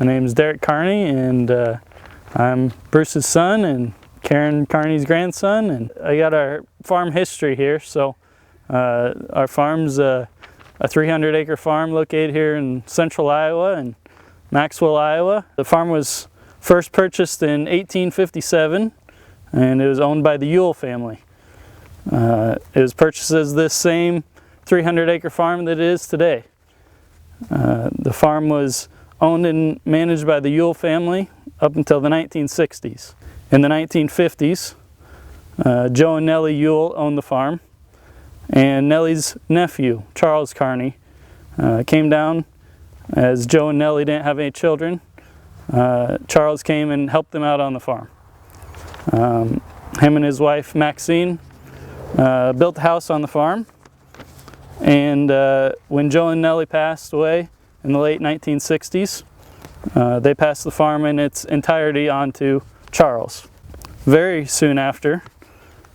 My name is Derek Carney, and I'm Bruce's son and Karen Carney's grandson. And I got our farm history here. So our farm's a 300-acre farm located here in central Iowa and Maxwell, Iowa. The farm was first purchased in 1857, and it was owned by the Yule family. It was purchased as this same 300-acre farm that it is today. The farm was owned and managed by the Yule family up until the 1960s. In the 1950s, Joe and Nellie Yule owned the farm, and Nellie's nephew, Charles Carney, came down. As Joe and Nellie didn't have any children, Charles came and helped them out on the farm. Him and his wife, Maxine, built a house on the farm, and when Joe and Nellie passed away in the late 1960s, they passed the farm in its entirety on to Charles. Very soon after,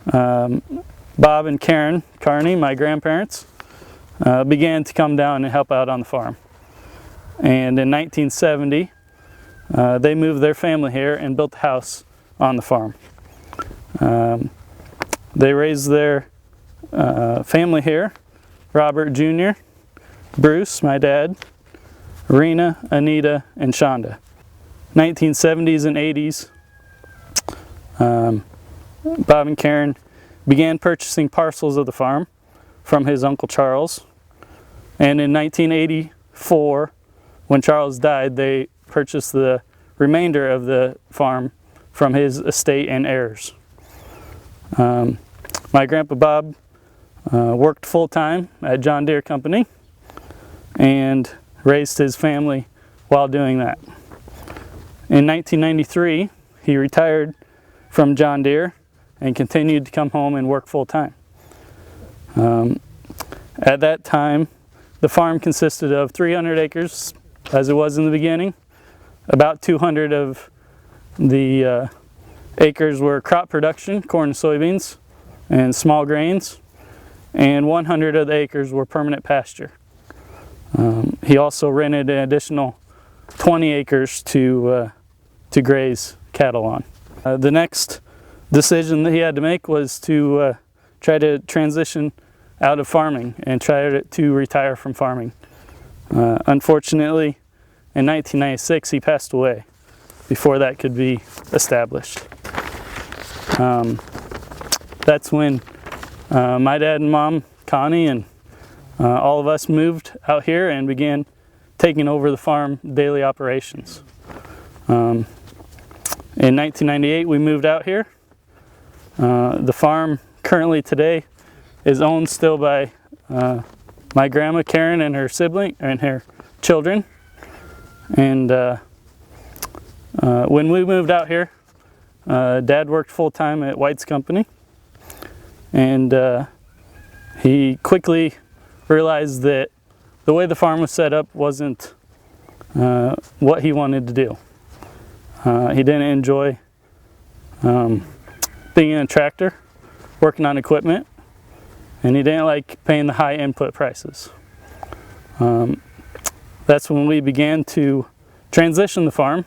Bob and Karen Carney, my grandparents, began to come down and help out on the farm. And in 1970, they moved their family here and built a house on the farm. They raised their family here: Robert Jr., Bruce, my dad, Rena, Anita, and Shonda. 1970s and 80s, Bob and Karen began purchasing parcels of the farm from his Uncle Charles. And in 1984, when Charles died, they purchased the remainder of the farm from his estate and heirs. My grandpa Bob worked full-time at John Deere Company and raised his family while doing that. In 1993, he retired from John Deere and continued to come home and work full-time. At that time, the farm consisted of 300 acres, as it was in the beginning. About 200 of the acres were crop production, corn and soybeans, and small grains, and 100 of the acres were permanent pasture. He also rented an additional 20 acres to graze cattle on. The next decision that he had to make was to try to transition out of farming and try to retire from farming. Unfortunately, in 1996, he passed away before that could be established. That's when my dad and mom, Connie, and all of us moved out here and began taking over the farm daily operations. In 1998, we moved out here. The farm currently today is owned still by my grandma Karen and her sibling and her children. And when we moved out here, Dad worked full-time at White's company, and he quickly realized that the way the farm was set up wasn't what he wanted to do. He didn't enjoy being in a tractor, working on equipment, and he didn't like paying the high input prices. That's when we began to transition the farm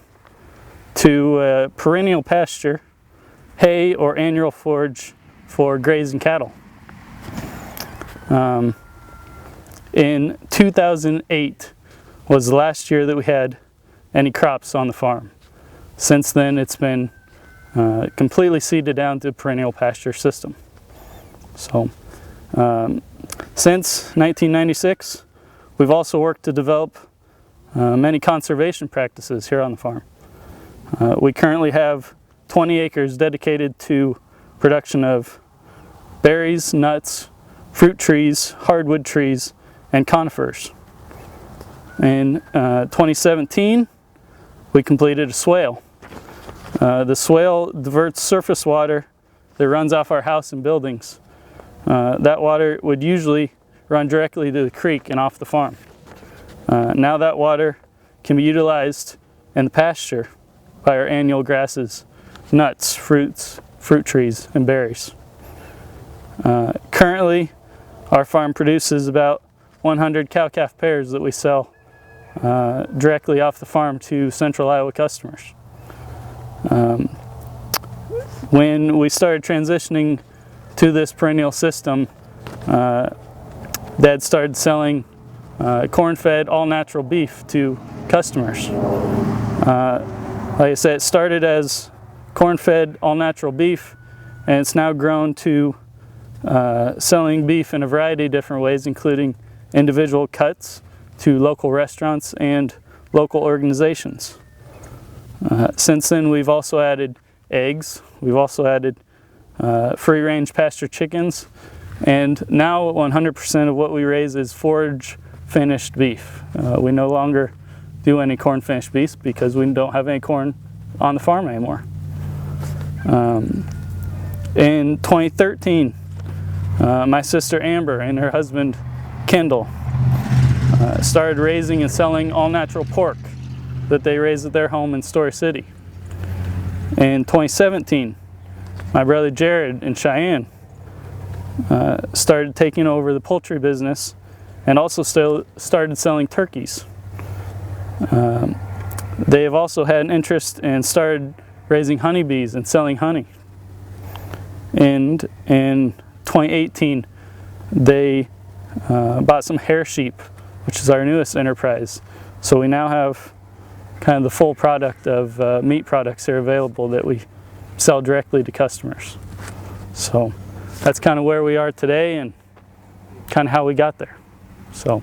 to perennial pasture, hay, or annual forage for grazing cattle. In 2008 was the last year that we had any crops on the farm. Since then, it's been completely seeded down to a perennial pasture system. So, since 1996, we've also worked to develop many conservation practices here on the farm. We currently have 20 acres dedicated to production of berries, nuts, fruit trees, hardwood trees, and conifers. In 2017, we completed a swale. The swale diverts surface water that runs off our house and buildings. That water would usually run directly to the creek and off the farm. Now that water can be utilized in the pasture by our annual grasses, nuts, fruits, fruit trees, and berries. Currently, our farm produces about 100 cow-calf pairs that we sell directly off the farm to central Iowa customers. When we started transitioning to this perennial system, Dad started selling corn-fed, all-natural beef to customers. Like I said, it started as corn-fed, all-natural beef, and it's now grown to selling beef in a variety of different ways, including individual cuts to local restaurants and local organizations. Since then, we've also added eggs. We've also added free-range pasture chickens, and now 100% of what we raise is forage-finished beef. We no longer do any corn-finished beef because we don't have any corn on the farm anymore. In 2013, my sister Amber and her husband Kendall started raising and selling all-natural pork that they raise at their home in Story City. In 2017, my brother Jared in Cheyenne started taking over the poultry business and also started selling turkeys. They have also had an interest and started raising honeybees and selling honey. And in 2018, they bought some hair sheep, which is our newest enterprise. So we now have kind of the full product of meat products that are available that we sell directly to customers. So that's kind of where we are today and kind of how we got there. So